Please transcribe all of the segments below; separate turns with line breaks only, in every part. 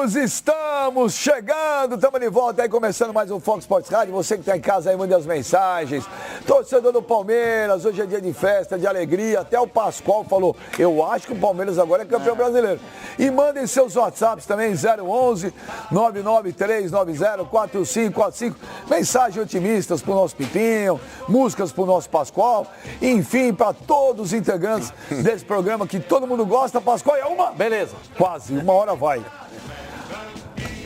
Estamos chegando, estamos de volta aí, começando mais um Fox Sports Rádio. Você que está em casa aí, manda as mensagens. Torcedor do Palmeiras, hoje é dia de festa, de alegria. Até o Pascoal falou, eu acho que o Palmeiras agora é campeão brasileiro. E mandem seus WhatsApps também, 011 99390 4545. Mensagens otimistas pro nosso Pipinho, músicas pro nosso Pascoal. Enfim, para todos os integrantes desse programa que todo mundo gosta. Pascoal, é uma?
Beleza.
Quase, uma hora vai.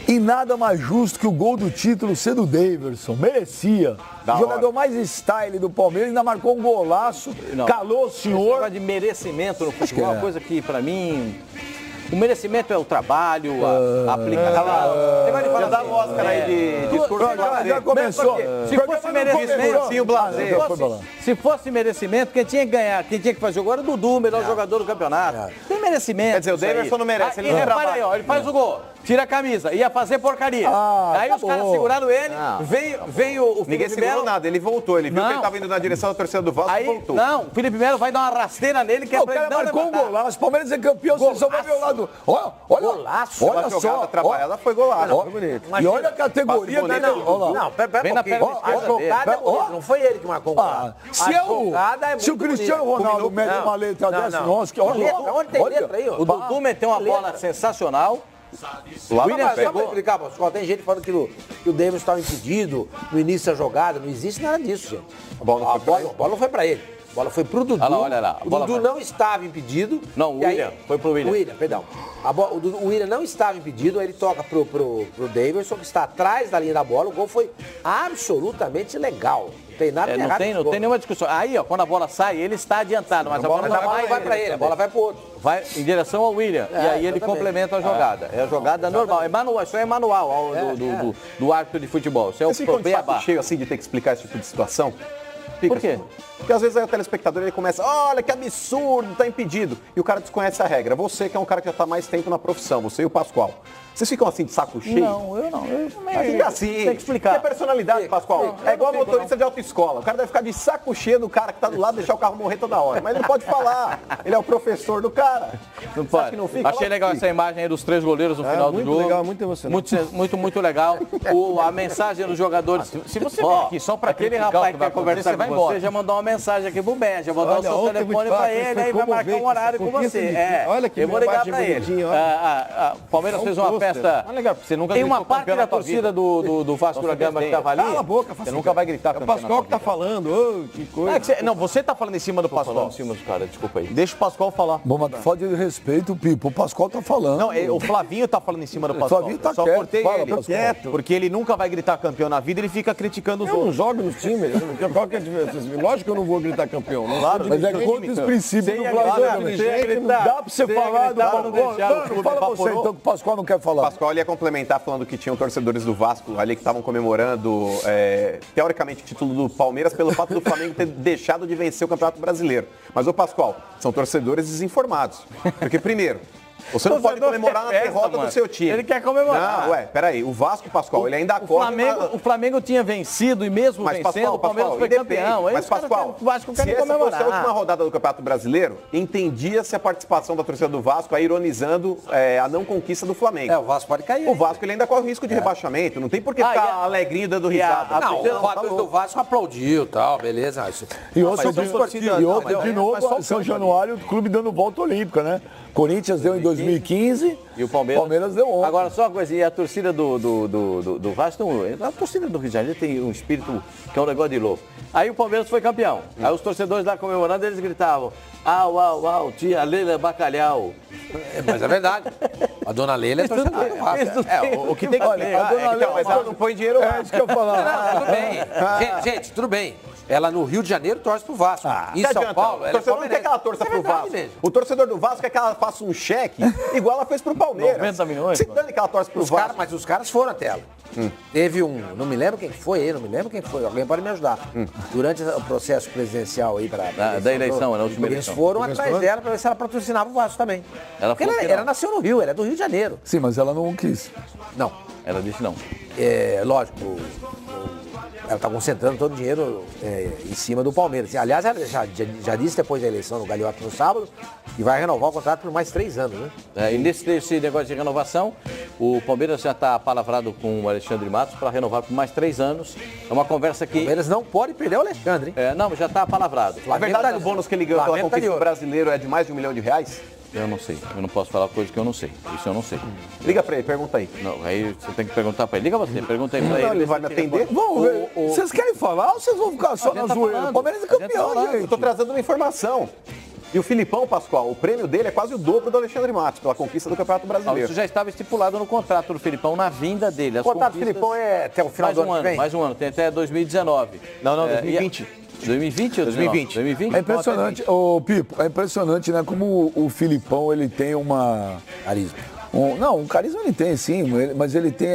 E nada mais justo que o gol do título ser do Daverson. Merecia. O jogador mais style do Palmeiras ainda marcou um golaço. Não. Calou o senhor.
De merecimento no futebol, uma coisa que pra mim... O merecimento é o trabalho, a aplicação.
Já dá o Oscar aí de discurso.
Já começou.
Se fosse merecimento, se fosse merecimento, quem tinha que ganhar, quem tinha que fazer o gol era o Dudu, melhor jogador do campeonato. Tem merecimento.
Quer dizer, o Daverson não merece, ele não
repara aí, ó, ele faz o gol, tira a camisa, ia fazer porcaria. Aí os caras seguraram ele, veio o Felipe
Ninguém segurou nada, ele voltou, ele viu que ele estava indo na direção da torcida do Vasco e voltou.
Não, o Felipe Melo vai dar uma rasteira nele, que é pra ele não levantar.
O cara marcou um golaço, o Palmeiras é campeão, você só vai ver o lado. Olha,
golaço.
Olha
a jogada trabalhada foi golaço. Foi bonito.
E olha a categoria dele.
Não, pera um pouquinho. A jogada não foi ele que marcou o gol.
Se o Cristiano Ronaldo mete uma letra dessa, nossa, que olha.
Onde tem letra aí, ó?
O Dudu meteu uma bola sensacional.
Lá William pegou. Explicar, Pascoal, tem gente falando que o Davis estava impedido no início da jogada. Não existe nada disso, gente. A bola não foi pra ele. A bola foi pro Dudu.
Olha lá.
O Dudu não estava impedido.
Não, o William. Foi pro William.
O William, perdão. O William não estava impedido, aí ele toca pro Davidson, que está atrás da linha da bola. O gol foi absolutamente legal. Não tem nada de errado.
Não tem nenhuma discussão. Aí, ó, quando a bola sai, ele está adiantado, mas a bola não
vai pra ele, a bola vai pro outro.
Vai em direção ao William. E aí ele complementa a jogada. É a jogada normal. Isso é manual do árbitro de futebol. Isso é o
problema. Cheio assim de ter que explicar esse tipo de situação.
Por quê?
Porque às vezes aí o telespectador ele começa, olha que absurdo, tá impedido. E o cara desconhece a regra. Você que é um cara que já tá mais tempo na profissão, você e o Pascoal. Vocês ficam assim de saco cheio?
Não, eu não.
Fica assim.
Tem que explicar.
Porque a personalidade, Pascoal, é igual motorista de autoescola. O cara deve ficar de saco cheio do cara que tá do lado e deixar o carro morrer toda hora. Mas ele não pode falar. Ele é o professor do cara.
Não pode. Que não fica? Achei legal essa imagem aí dos 3 goleiros no final do jogo.
Muito legal, muito emocionante.
Muito legal. A mensagem dos jogadores. Se você vier aqui só pra aquele rapaz que quer conversar com você, já mandou uma mensagem aqui pro Ben. Já vou dar o seu telefone pra ele, aí vai marcar um horário com você.
Olha que
eu vou ligar pra ele. O Palmeiras fez uma festa.
Você nunca
tem uma parte da torcida do Vasco da Gama que estava ali.
Cala a boca,
você nunca vai gritar.
É o Pascoal que tá falando, que coisa.
Não, você tá falando em cima do Pascoal.
Falando em cima do cara, desculpa aí.
Deixa o Pascoal falar.
Bom, mas falta de respeito, Pipo. O Pascoal tá falando.
Não, o Flavinho tá falando em cima do Pascoal.
O Flavinho tá
só
quieto.
cortei ele.
Quieto.
Porque ele nunca vai gritar campeão na vida, ele fica criticando os outros.
Eu não jogo nos times. Qual que é a diferença? Lógico que eu não vou gritar campeão.
Claro, mas é contra os princípios do Flamengo. Dá pra você falar do Pascoal. Fala você então, que o Pascoal não quer falar.
O Pascoal ia complementar falando que tinham torcedores do Vasco ali que estavam comemorando, teoricamente, o título do Palmeiras pelo fato do Flamengo ter deixado de vencer o Campeonato Brasileiro. Mas, ô Pascoal, são torcedores desinformados. Porque, primeiro, você não pode comemorar na derrota do seu time.
Ele quer comemorar.
Não, peraí. O Vasco, Pascoal, ele ainda corre...
O Flamengo tinha vencido e mesmo vencendo, o Palmeiras foi campeão.
Mas, Pascoal,
o Vasco quer
se essa
comemorar.
fosse a última rodada do Campeonato Brasileiro, entendia-se a participação da torcida do Vasco, ironizando a não conquista do Flamengo.
O Vasco pode cair.
O Vasco ele ainda corre o risco de rebaixamento. Não tem por que ficar alegrinho dando risada.
Não, o fato do Vasco aplaudiu e tal, beleza.
E outra, de novo, São Januário, o clube dando volta olímpica, né? Corinthians deu em 2015
e o Palmeiras
deu ontem.
Agora, só uma coisa, e a torcida do Vasco, a torcida do Rio de Janeiro tem um espírito que é um negócio de louco. Aí o Palmeiras foi campeão. Aí os torcedores lá comemorando, eles gritavam, au, tia Leila Bacalhau.
Mas é verdade. A dona Leila é torcedora do Vasco.
O que tem que ver.
A dona Leila, mas ela não põe dinheiro lá.
É isso que eu ia falar.
Tudo bem. Gente, tudo bem. Ela no Rio de Janeiro torce pro Vasco. Em São Paulo,
o torcedor não quer que ela torça pro Vasco. O torcedor do Vasco quer que ela faça um cheque igual ela fez pro Palmeiras.
90 milhões.
Se dane que ela torce pro Vasco.
Mas os caras foram até ela. Teve não me lembro quem foi, alguém pode me ajudar. Durante o processo presidencial aí
da eleição, na última
eles
eleição.
foram atrás dela para ver se ela patrocinava o Vasco também. Porque ela nasceu no Rio, ela é do Rio de Janeiro.
Sim, mas ela não quis.
Não.
Ela disse não.
Lógico, ela está concentrando todo o dinheiro em cima do Palmeiras. Aliás, ela já disse depois da eleição no Gagliotti no sábado que vai renovar o contrato por mais 3 anos, né?
E nesse negócio de renovação, O Palmeiras já está palavrado com o Alexandre Matos para renovar por mais 3 anos. É uma conversa que...
O Palmeiras não pode perder o Alexandre, hein?
Não, já está palavrado.
A verdade, o bônus que ele ganhou pela conquista do brasileiro é de mais de R$1 milhão?
Eu não sei. Eu não posso falar coisa que eu não sei. Isso eu não sei.
Liga pra ele, pergunta aí.
Não, aí você tem que perguntar pra ele. Liga você, pergunta aí pra ele.
Ele vai me atender?
Vamos ver. Vocês querem falar ou vocês vão ficar só na zoeira? O Palmeiras é campeão, gente.
Eu tô trazendo uma informação. E o Filipão, Pascoal, o prêmio dele é quase o dobro do Alexandre Matos, pela conquista do Campeonato Brasileiro.
Isso já estava estipulado no contrato do Filipão, na vinda dele.
O contrato do Filipão é até o final do ano que vem?
Mais um ano, tem até 2019.
Não, 2020.
2020 ou
2020?
2020?
É impressionante, ô Pipo, é impressionante, né? Como o Filipão, ele tem uma...
Carisma.
Um carisma ele tem, sim, mas ele tem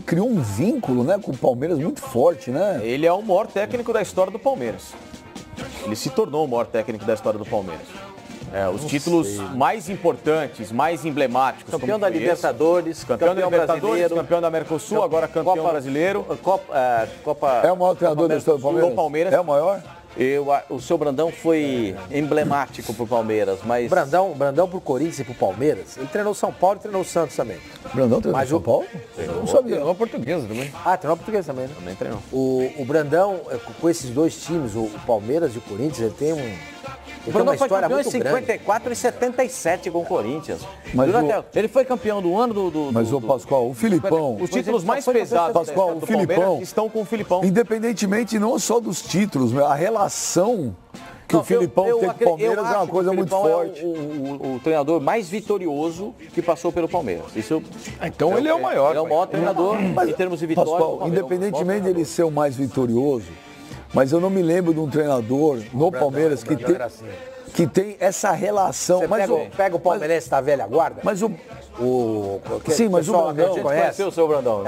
criou um vínculo, né, com o Palmeiras muito forte, né?
Ele é o maior técnico da história do Palmeiras. Ele se tornou o maior técnico da história do Palmeiras. Os títulos mais importantes, mais emblemáticos.
Campeão da Libertadores,
campeão da Libertadores,
brasileiro,
campeão da Mercosul, agora campeão brasileiro.
Copa...
É o maior treinador da história do Palmeiras? É o maior?
O seu Brandão foi emblemático pro Palmeiras, mas...
Brandão pro Corinthians e pro Palmeiras, ele treinou São Paulo e treinou o Santos também.
Brandão treinou São Paulo?
Não sabia. Treinou portuguesa também.
Treinou português também, né?
Também treinou.
O Brandão, com esses dois times, o Palmeiras e o Corinthians, ele tem
O Brandão foi campeão em
muito
54 e 77 com o Corinthians.
Mas
ele foi campeão do ano
Mas o Pascoal, o Filipão...
Os títulos mais pesados
Pascoal, o Filipão
estão com o Filipão.
Independentemente não só dos títulos, a relação que o Filipão tem com o Palmeiras é uma coisa muito forte.
É o treinador mais vitorioso que passou pelo Palmeiras. Isso,
então ele é o maior.
Ele é o maior treinador em termos de vitória.
Pascoal, independentemente de ele ser o mais vitorioso, mas eu não me lembro de um treinador no Palmeiras que tem essa relação.
Você pega o palmeirense da velha guarda?
Mas o Brandão...
Você conheceu o seu Brandão?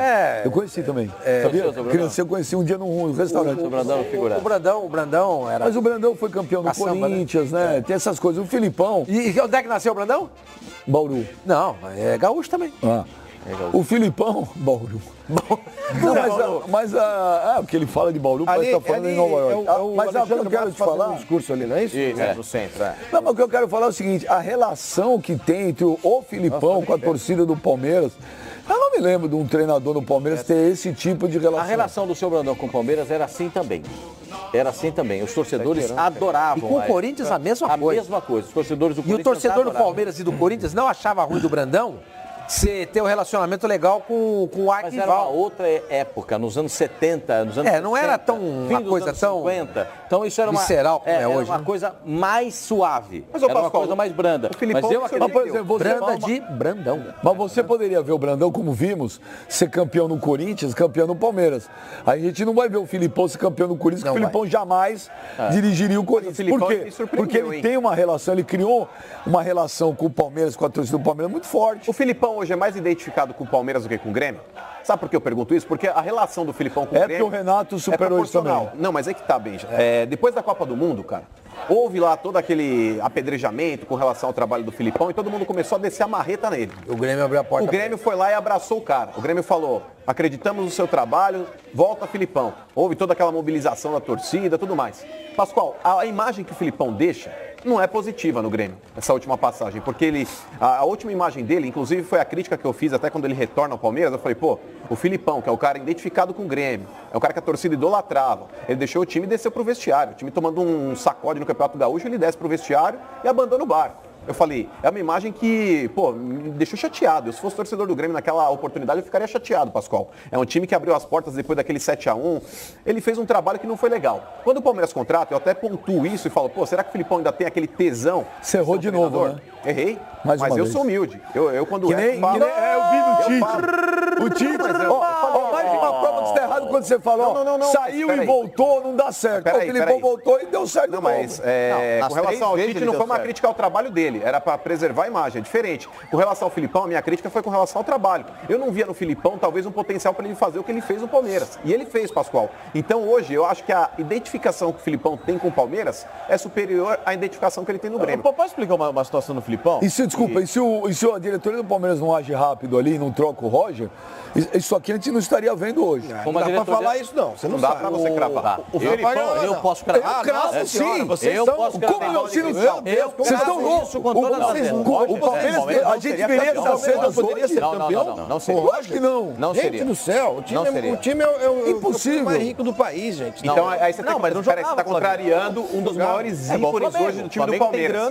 Eu conheci também. Sabia? Criança, eu conheci um dia num restaurante.
O Brandão figurado.
O Brandão era...
Mas o Brandão foi campeão do Corinthians, né? Tem essas coisas. O Filipão...
E onde é que nasceu o Brandão?
Bauru.
Não, é gaúcho também.
O Filipão... Bauru. Não, mas o que ele fala de Bauru parece que tá falando em Nova York. Mas o que eu quero te falar...
um discurso ali, não é isso? Do centro,
Não, mas o que eu quero falar é o seguinte, a relação que tem entre o Filipão com a torcida do Palmeiras, eu não me lembro de um treinador do Palmeiras ter esse tipo de relação.
A relação do seu Brandão com o Palmeiras era assim também. Os torcedores adoravam.
E com o Corinthians a mesma coisa.
A mesma coisa. Os torcedores do
Corinthians. E o torcedor do Palmeiras e do Corinthians não achava ruim do Brandão você ter um relacionamento legal com o arquival.
Mas era uma outra época, nos anos 70, nos anos 60,
não era tão uma coisa tão
50. Então isso era uma
visceral como é hoje,
uma coisa mais suave.
Mas
era uma coisa mais branda.
Mas
eu acredito,
por exemplo,
Branda de Brandão.
Mas você poderia ver o Brandão, como vimos, ser campeão no Corinthians, campeão no Palmeiras. Aí a gente não vai ver o Filipão ser campeão no Corinthians, porque o Filipão jamais dirigiria o Corinthians. Por quê? Porque ele tem uma relação, ele criou uma relação com o Palmeiras, com a torcida do Palmeiras muito forte.
O Filipão hoje é mais identificado com o Palmeiras do que com o Grêmio? Sabe por que eu pergunto isso? Porque a relação do Filipão com o Grêmio...
É porque o Renato superou isso também.
Não, mas é que tá, Benja. Depois da Copa do Mundo, cara, houve lá todo aquele apedrejamento com relação ao trabalho do Filipão e todo mundo começou a descer a marreta nele.
O Grêmio abriu a porta.
O Grêmio foi lá e abraçou o cara. O Grêmio falou, acreditamos no seu trabalho, volta Filipão. Houve toda aquela mobilização da torcida, tudo mais. Pascoal, a imagem que o Filipão deixa não é positiva no Grêmio, essa última passagem, porque a última imagem dele, inclusive foi a crítica que eu fiz até quando ele retorna ao Palmeiras, eu falei, o Filipão, que é o cara identificado com o Grêmio, é o cara que a torcida idolatrava, ele deixou o time e desceu pro vestiário, o time tomando um sacode no Campeonato Gaúcho, ele desce pro vestiário e abandona o barco. Eu falei, é uma imagem que, me deixou chateado. Eu, se fosse torcedor do Grêmio naquela oportunidade, eu ficaria chateado, Pascoal. É um time que abriu as portas depois daquele 7-1. Ele fez um trabalho que não foi legal. Quando o Palmeiras contrata, eu até pontuo isso e falo, será que o Filipão ainda tem aquele tesão?
Você errou de novo, né?
Errei, mas eu sou humilde. Eu quando
eu vi no Tite. O Tite, mais uma prova que você está errado quando você falou, saiu e voltou, não dá certo. O Filipão voltou e deu certo.
Não, mas com relação ao Tite, não foi uma crítica ao trabalho dele. Era para preservar a imagem, é diferente. Com relação ao Filipão, a minha crítica foi com relação ao trabalho. Eu não via no Filipão, talvez, um potencial para ele fazer o que ele fez no Palmeiras. E ele fez, Pascoal. Então, hoje, eu acho que a identificação que o Filipão tem com o Palmeiras é superior à identificação que ele tem no Grêmio.
Pode explicar uma situação no Filipão?
E se a diretoria do Palmeiras não age rápido ali, não troca o Roger, isso aqui a gente não estaria vendo hoje.
Como a diretoria
falar isso, não. Você não
dá
sabe.
pra você cravar.
O Felipão, eu posso cravar.
Eu cravo sim.
Eu posso cravar.
Como não? Vocês estão loucos.
Isso com toda certeza.
O Palmeiras, a gente veria essa cena.
Poderia ser campeão?
Não seria.
Eu acho que não.
Não seria.
Gente do céu, o time é o
Impossível.
mais rico do país, gente.
Então aí você
mas não
você
jogava,
está contrariando um dos maiores ícones hoje do time do Palmeiras.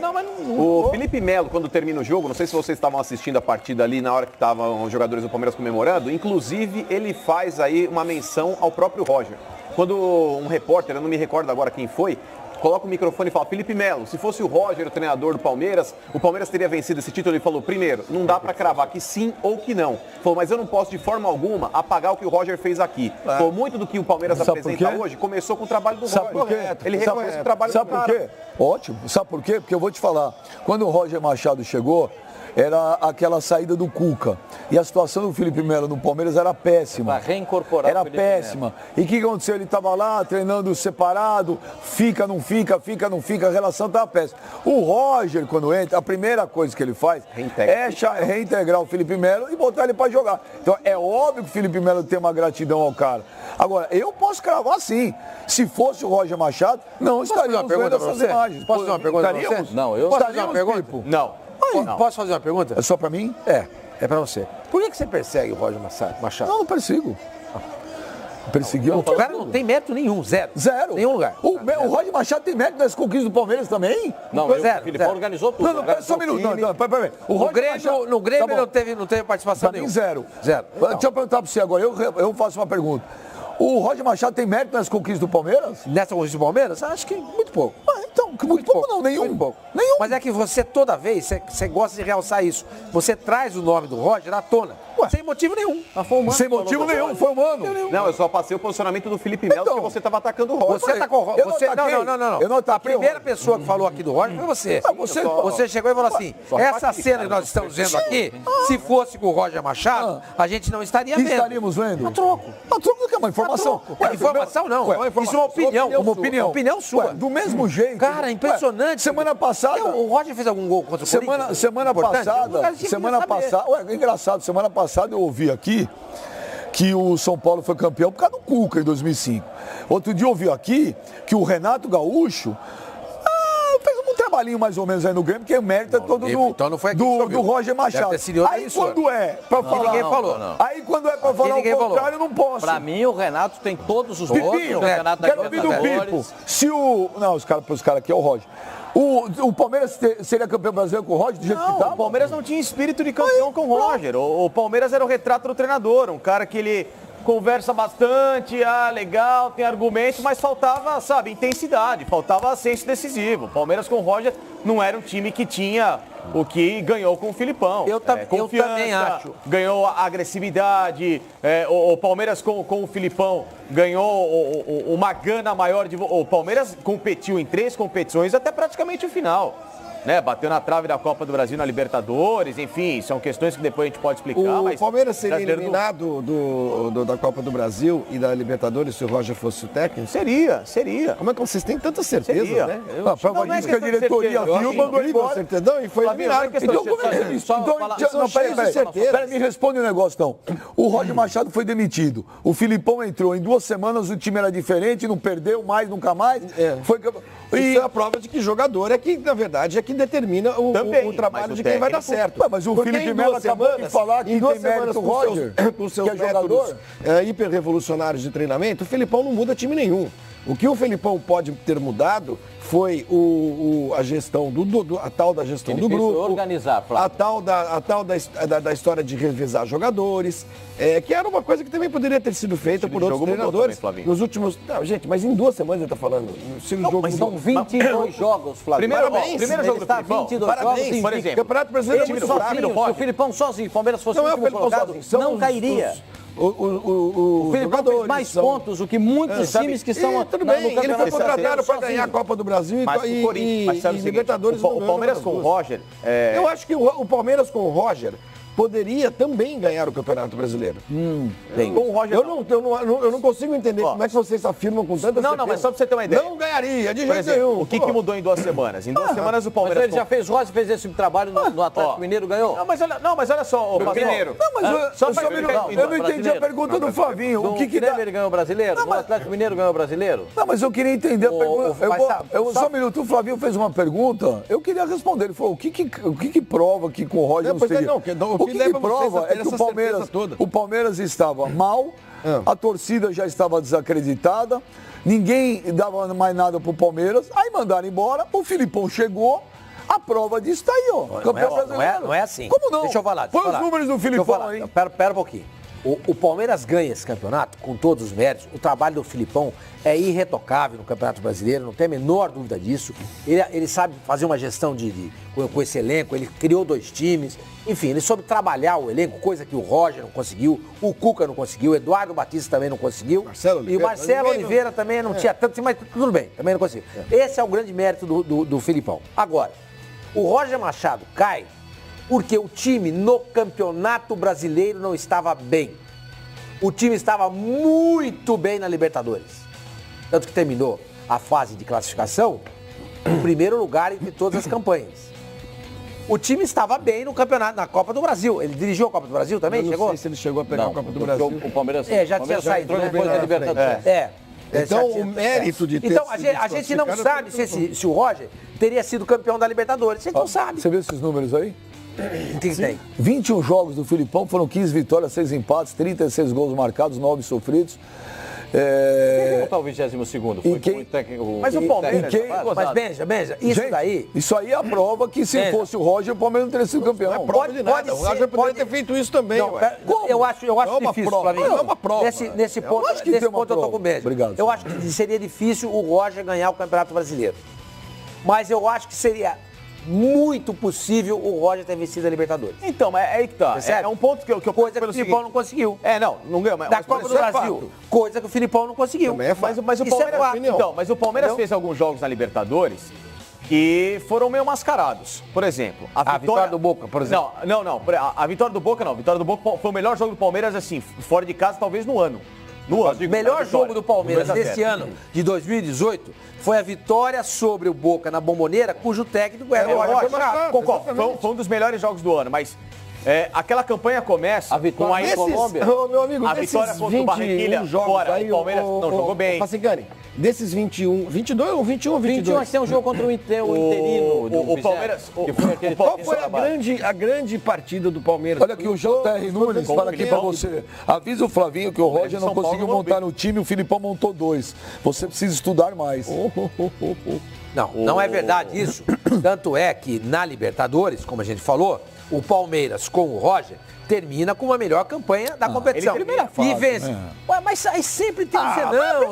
O Felipe Melo, quando termina o jogo, não sei se vocês estavam assistindo a partida ali na hora que estavam os jogadores do Palmeiras comemorando, inclusive ele faz aí uma menção ao próprio Roger. Quando um repórter, eu não me recordo agora quem foi, coloca o microfone e fala: Felipe Melo, se fosse o Roger, o treinador do Palmeiras, o Palmeiras teria vencido esse título. Ele falou: primeiro, não dá pra cravar que sim ou que não. Falou: mas eu não posso de forma alguma apagar o que o Roger fez aqui. Falou: muito do que o Palmeiras apresenta hoje começou com o trabalho do
Sabe por quê?
Roger. Ele reconhece o trabalho do
Sabe por quê? Ótimo. Sabe por quê? Porque eu vou te falar, quando o Roger Machado chegou, era aquela saída do Cuca. E a situação do Felipe Melo no Palmeiras era péssima.
Para reincorporar
Era
o Felipe
péssima. E o que aconteceu? Ele estava lá treinando separado, fica, não fica, a relação estava péssima. O Roger, quando entra, a primeira coisa que ele faz é reintegrar o Felipe Melo e botar ele para jogar. Então é óbvio que o Felipe Melo tem uma gratidão ao cara. Agora, eu posso cravar sim. Se fosse o Roger Machado, não estaríamos vendo essas imagens.
Posso fazer uma pergunta pra você?
Não, eu...
Posso fazer uma pergunta?
Não.
Posso fazer uma pergunta?
É só para mim?
É pra você. Por que você persegue o Roger Machado?
Não persigo. Perseguiu.
O cara não tem mérito nenhum, zero. Nenhum lugar.
O Roger Machado tem mérito nas conquistas do Palmeiras também?
Não,
zero.
o Filipão organizou tudo.
Não, só um minuto. Peraí.
No Grêmio não teve participação
Pra mim,
nenhuma.
zero.
Zero.
Deixa eu perguntar pra você agora, eu faço uma pergunta. O Roger Machado tem mérito nas conquistas do Palmeiras?
Nessa conquista do Palmeiras? Acho que muito pouco.
Então, muito pouco não, nenhum.
Muito pouco.
Nenhum.
Mas é que você, toda vez, você gosta de realçar isso. Você traz o nome do Roger à tona. Sem motivo nenhum.
Sem motivo nenhum, foi humano.
Não, eu só passei o posicionamento do Felipe Melo porque você estava atacando o Roger.
Você tá com o Roger.
Eu não ataquei
A primeira pessoa que falou aqui do Roger foi você. Você chegou e falou assim, essa cena que nós estamos vendo aqui, se fosse com o Roger Machado, a gente não estaria
que
vendo.
estaríamos vendo?
A troco.
A troco do que é uma informação.
Informação não. Isso é uma opinião.
Uma opinião.
Opinião sua.
Do mesmo jeito.
Cara, impressionante.
Semana passada.
O Roger fez algum gol contra o Corinthians?
Semana passada, engraçado, semana passada eu ouvi aqui que o São Paulo foi campeão por causa do Cuca em 2005. Outro dia eu ouvi aqui que o Renato Gaúcho fez um trabalhinho mais ou menos aí no Grêmio, que o mérito é todo do Roger Machado. Aí quando é pra falar...
Ninguém falou.
Aí quando é pra falar o contrário, eu não posso.
Pra mim, o Renato tem todos os
Pipinho, quero ouvir do Pipo. Se o... Não, os caras aqui é o Roger. O Palmeiras seria campeão brasileiro com o Roger do jeito que tá?
O Palmeiras não tinha espírito de campeão com o Roger. O Palmeiras era o retrato do treinador, um cara que ele conversa bastante, legal, tem argumento, mas faltava, intensidade, faltava senso decisivo. O Palmeiras com o Roger não era um time que tinha o que ganhou com o Filipão.
Eu também acho.
Ganhou a agressividade, o Palmeiras com o Filipão ganhou uma gana maior. O Palmeiras competiu em 3 competições até praticamente o final. Bateu na trave da Copa do Brasil na Libertadores, enfim, são questões que depois a gente pode explicar.
O Palmeiras seria eliminado da Copa do Brasil e da Libertadores se o Roger fosse o técnico?
Seria.
Como é que vocês têm tanta certeza,
Seria.
né?
A prova disso que a diretoria viu, mandou embora.
Não, e foi eliminado.
Peraí, me responde um negócio, então. O Roger Machado foi demitido. O Filipão entrou. Em 2 semanas o time era diferente, não perdeu mais, nunca mais.
Isso é a prova de que jogador na verdade, é que determina o trabalho de quem vai dar certo.
Mas o Felipe Melo acabou de falar que tem mérito o Roger,
com seus
que é jogador.
Hiper-revolucionários de treinamento, o Felipão não muda time nenhum. O que o Felipão pode ter mudado foi a gestão a tal da gestão do grupo,
organizar,
a tal da história de revezar jogadores, que era uma coisa que também poderia ter sido feita por outros treinadores
também,
nos últimos... Não, gente, mas em 2 semanas ele está falando.
Mas são 22 jogos, Flávio.
Primeiro jogo do
está
Filipão.
22 jogos em
por exemplo.
Campeonato Brasileiro é muito
sozinho,
rápido.
se o Filipão sozinho, o Palmeiras fosse
Não é o
último
Felipão
colocado,
sozinho,
não cairia.
O
Filipão fez mais pontos do que muitos times que estão
tudo
no
bem, ele
campeonato.
foi contratado para ganhar a Copa do Brasil e
Libertadores.
O
Palmeiras com o Roger...
Eu acho que o Palmeiras com o Roger poderia também ganhar o Campeonato Brasileiro.
Com o Roger,
Eu não consigo entender como é que vocês afirmam com tanta certeza.
Não, mas só pra você ter uma ideia.
Não ganharia, de
Por
jeito
exemplo,
nenhum.
o que mudou em 2 semanas? Em 2 semanas o
Mas
Palmeiras...
ele já fez Rosa, fez esse trabalho no Atlético Mineiro, ganhou.
Não, mas olha só, o
Mineiro.
Não, mas eu não entendi a pergunta do Flavinho. O que dá...
ele ganhou o brasileiro? No Atlético Mineiro ganhou o brasileiro?
Não, mas eu queria entender a pergunta. Só um minuto, o Flavinho fez uma pergunta, eu queria responder. Ele falou, o que prova que com o Roger não seria? O que prova é que o Palmeiras estava mal, a torcida já estava desacreditada, ninguém dava mais nada pro Palmeiras, aí mandaram embora, o Filipão chegou, a prova disso está aí, ó. Campeão brasileiro.
Não é assim.
Como não?
Deixa eu falar.
Põe os números do Filipão aí.
Pera um pouquinho. O Palmeiras ganha esse campeonato com todos os méritos. O trabalho do Filipão é irretocável no Campeonato Brasileiro, não tem a menor dúvida disso. Ele sabe fazer uma gestão com esse elenco, ele criou 2 times. Enfim, ele soube trabalhar o elenco, coisa que o Roger não conseguiu, o Cuca não conseguiu, o Eduardo Batista também não conseguiu. E o Marcelo Oliveira também não tinha tanto, mas tudo bem, também não conseguiu. Esse é o grande mérito do Filipão. Agora, o Roger Machado cai porque o time no Campeonato Brasileiro não estava bem. O time estava muito bem na Libertadores. Tanto que terminou a fase de classificação em primeiro lugar entre todas as campanhas. O time estava bem no campeonato, na Copa do Brasil. Ele dirigiu a Copa do Brasil também?
Eu não sei se ele chegou a pegar a Copa do Brasil.
O Palmeiras
já tinha saído
depois da Libertadores.
Então, o mérito de ter
Então, a gente não sabe se o Roger teria sido campeão da Libertadores. A gente não sabe.
Você viu esses números aí?
O que tem?
21 jogos do Filipão, foram 15 vitórias, 6 empates, 36 gols marcados, 9 sofridos.
Quem botar o 22º? Foi
quem...
muito técnico.
Mas o Palmeiras...
Mas Benja, isso daí...
Isso aí é a prova que se fosse o Roger, o Palmeiras não teria sido campeão.
Não é prova de nada. O Roger poderia ter feito isso também.
Não, eu acho difícil, Flavinho.
Não é uma prova.
Nesse ponto eu tô com o Benja.
Obrigado.
Eu acho que seria difícil o Roger ganhar o Campeonato Brasileiro. Mas eu acho que seria muito possível o Roger ter vencido a Libertadores.
Então, mas é aí que tá. É um ponto que eu
coisa que o Filipão não conseguiu.
Não ganhou.
Da Copa do Brasil, coisa que o Filipão não conseguiu.
Mas o Palmeiras, mas o Palmeiras fez alguns jogos na Libertadores que foram meio mascarados. Por exemplo,
a vitória do Boca, por exemplo.
Não. A vitória do Boca não. A vitória do Boca foi o melhor jogo do Palmeiras, assim, fora de casa, talvez no ano.
O melhor jogo do Palmeiras desse ano, de 2018, foi a vitória sobre o Boca na Bombonera, cujo técnico era o Roger Machado.
Concordo, foi um dos melhores jogos do ano, mas aquela campanha começa com a Colômbia.
Meu amigo,
a vitória contra o Barranquilla fora, o Palmeiras não jogou bem.
Facingani, desses 21, 22 ou 21 ou 22?
21 tem um jogo contra o Interino.
O Palmeiras...
Qual foi a grande partida do Palmeiras?
Olha aqui, o J.R. Nunes fala aqui pra você. Avisa o Flavinho que o Roger não conseguiu montar no time, o Filipão montou 2. Você precisa estudar mais.
Não é verdade isso. Tanto é que na Libertadores, como a gente falou, o Palmeiras com o Roger termina com a melhor campanha da competição.
Primeira fase,
e vence. Mas aí sempre tem um senão.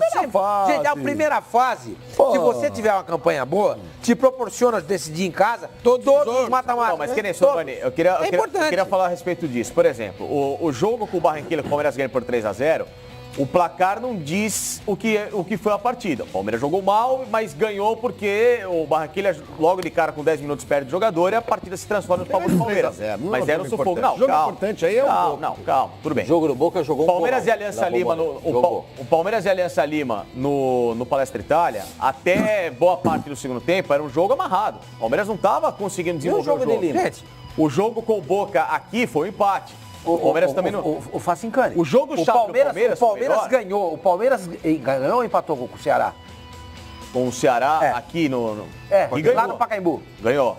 Gente, a primeira fase, se você tiver uma campanha boa, te proporciona decidir em casa todos os mata-mata.
Mas que nem só, Vani, eu queria falar a respeito disso. Por exemplo, o jogo com o Barranquilla, que o Palmeiras ganha por 3-0, o placar não diz o que foi a partida. O Palmeiras jogou mal, mas ganhou porque o Barranquilla, logo de cara, com 10 minutos perde o jogador e a partida se transforma no favor do Palmeiras. Mas era um sufoco. Não, calma.
Importante aí é
calma, tudo bem.
O jogo do Boca jogou
Palmeiras e Aliança Lima o Palmeiras e Aliança Lima no Palestra Itália, até boa parte do segundo tempo, era um jogo amarrado. O Palmeiras não estava conseguindo desenvolver o jogo.
Gente,
o jogo com o Boca aqui foi um empate. O Palmeiras também não...
O Facincani.
O jogo chave do Palmeiras...
O Palmeiras ganhou. O Palmeiras ganhou ou empatou com o Ceará?
Com o Ceará aqui no...
Lá no Pacaembu.
Ganhou.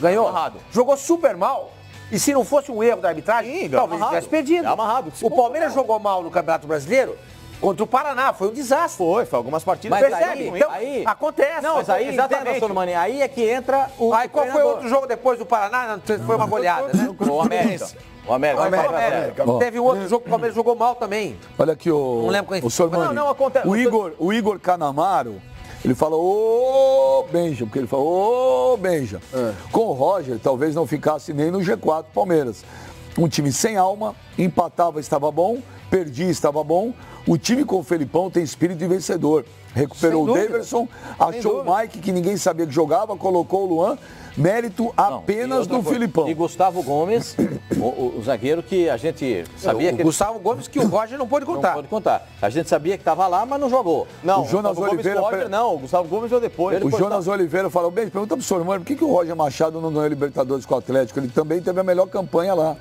Amarrado. Jogou super mal. E se não fosse um erro da arbitragem, talvez tivesse perdido.
Amarrado.
O Palmeiras jogou mal no Campeonato Brasileiro contra o Paraná. Foi um desastre.
Foi algumas partidas.
Mas percebe? Então, acontece.
Não, mas aí, exatamente, Sormani, aí é que entra o...
Aí qual foi o outro jogo depois do Paraná? Foi uma goleada, né?
O América. O América.
Teve um outro jogo que o Palmeiras jogou mal também.
Olha aqui
Não lembro quem
o Sormani. O Igor Canamaro, ele falou, Benja, porque ele falou, Benja. Com o Roger, talvez não ficasse nem no G4 Palmeiras. Um time sem alma, empatava, estava bom, perdia, estava bom. O time com o Felipão tem espírito de vencedor. Recuperou o Daverson, achou o Mike, que ninguém sabia que jogava, colocou o Luan. Mérito apenas do Filipão.
E Gustavo Gomes, o zagueiro que a gente sabia que...
Gustavo Gomes que o Roger não pôde contar.
Não pode contar. A gente sabia que estava lá, mas não jogou.
Não,
o Jonas Oliveira...
o Gustavo Gomes veio depois.
O Jonas Oliveira falou, bem, pergunta pro senhor, mano, por que o Roger Machado não ganhou Libertadores com o Atlético? Ele também teve a melhor campanha lá.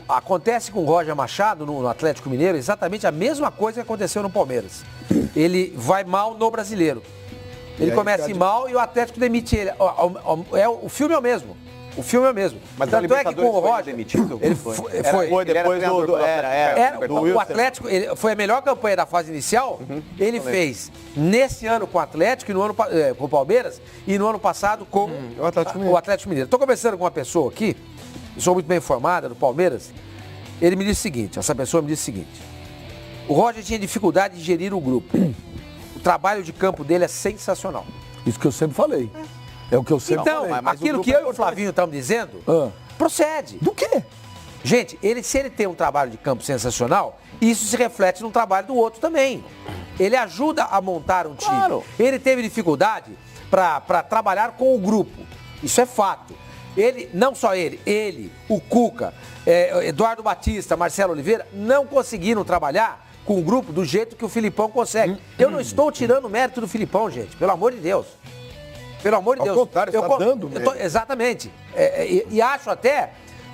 Acontece com o Roger Machado no Atlético Mineiro exatamente a mesma coisa que aconteceu no Palmeiras. Ele vai mal no Brasileiro. Ele começa mal e o Atlético demite ele. O filme é o mesmo. O filme é o mesmo.
Mas
tanto é que com o Roger
demitido?
ele
foi depois
o Atlético foi a melhor campanha da fase inicial. Ele fez nesse ano com o Atlético e no ano com o Palmeiras e no ano passado com o Atlético Mineiro. Estou conversando com uma pessoa aqui, sou muito bem informada do Palmeiras. Ele me disse o seguinte, essa pessoa me disse o seguinte: o Roger tinha dificuldade de gerir o grupo. O trabalho de campo dele é sensacional.
Isso que eu sempre falei. É o que eu sempre falei.
Então, aquilo que eu e o Flavinho estamos dizendo, procede.
Do quê?
Gente, se ele tem um trabalho de campo sensacional, isso se reflete no trabalho do outro também. Ele ajuda a montar um time.
Claro.
Ele teve dificuldade para trabalhar com o grupo. Isso é fato. Ele, não só ele, o Cuca, Eduardo Batista, Marcelo Oliveira, não conseguiram trabalhar com o grupo do jeito que o Filipão consegue. Eu não estou tirando o mérito do Filipão, gente, pelo amor de Deus. Pelo amor de Deus.
Ao contrário, está dando mérito.
Exatamente. E acho até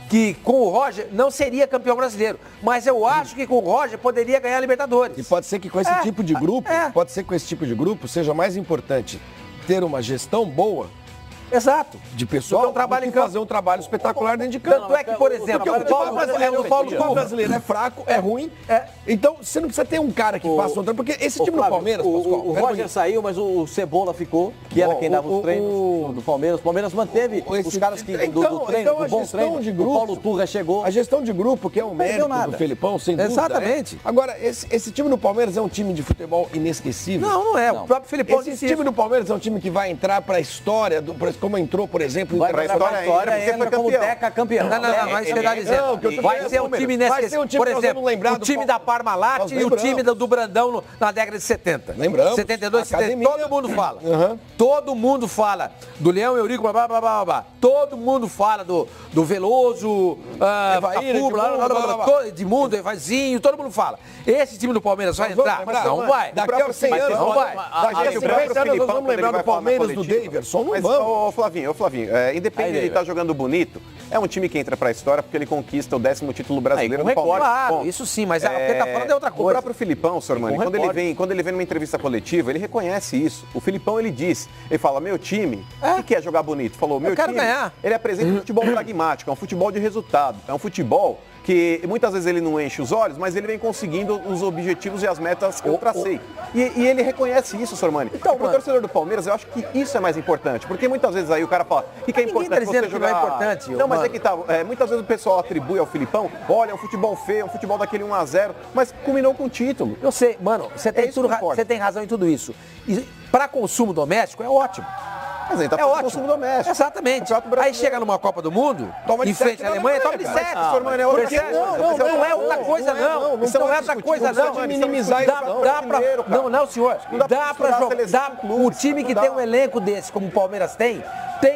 que com o Roger não seria campeão brasileiro. Mas eu acho que com o Roger poderia ganhar a Libertadores.
E pode ser que com esse tipo de grupo, seja mais importante ter uma gestão boa.
Exato.
De pessoal,
um trabalho
do que fazer um trabalho espetacular dentro de campo.
Tanto é que, por exemplo,
Porque o Paulo brasileiro é fraco, é ruim. Então, você não precisa ter um cara que faça um trabalho. Porque esse time do Palmeiras,
o Roger saiu, mas o Cebola ficou, que era quem dava os treinos do Palmeiras. O Palmeiras manteve os caras que do treino, do bom treino.
De grupo,
o Paulo Turra chegou.
A gestão de grupo, que é um mérito do Felipão, sem dúvida.
Exatamente.
Agora, esse time do Palmeiras é um time de futebol inesquecível.
Não é. O próprio Felipão
Esse time do Palmeiras é um time que vai entrar para a história, como entrou, por exemplo,
Vai pra história entra como Deca campeão.
Não, isso que ele está dizendo. Vai ser um time nesse. Por exemplo, o time da Parmalat e o time do Brandão na década de 70.
Lembramos.
72, 70. Todo mundo fala. Todo mundo fala do Leão, Eurico, blá, blá, blá, blá. Todo mundo fala do Veloso, Edmundo, Evazinho, todo mundo fala. Esse time do Palmeiras vai entrar? Não vai.
Daqui a 100 anos,
não vai.
Daqui a 50 anos nós vamos lembrar do Palmeiras do Daverson. Não vamos.
Ô Flavinho, independente de ele estar jogando bonito, é um time que entra para a história porque ele conquista o 10º título brasileiro do Palmeiras.
Claro, isso sim, mas o que ele tá falando é outra coisa.
O próprio Filipão, Sormani, quando ele vem numa entrevista coletiva, ele reconhece isso. O Filipão, ele diz, ele fala, meu time, que quer jogar bonito? Falou, meu time,
ganhar.
Ele apresenta um futebol pragmático, é um futebol de resultado, é um futebol que muitas vezes ele não enche os olhos, mas ele vem conseguindo os objetivos e as metas que eu tracei. E ele reconhece isso, Sormani. Então, pro torcedor do Palmeiras, eu acho que isso é mais importante, porque muitas vezes aí o cara fala, o que é importante você jogar...
Não é importante,
não, mas é que tá, muitas vezes o pessoal atribui ao Filipão, olha, é um futebol feio, é um futebol daquele 1-0, mas culminou com o título.
Eu sei, mano, você tem razão em tudo isso. E para consumo doméstico é ótimo.
Mas ele tá fazendo consumo doméstico.
Exatamente. Aí chega numa Copa do Mundo, em frente à Alemanha, toma de 7. Não é outra coisa, não. Não é outra coisa, não.
Minimizar isso.
Não, senhor. Dá pra jogar. O time que tem um elenco desse, como o Palmeiras tem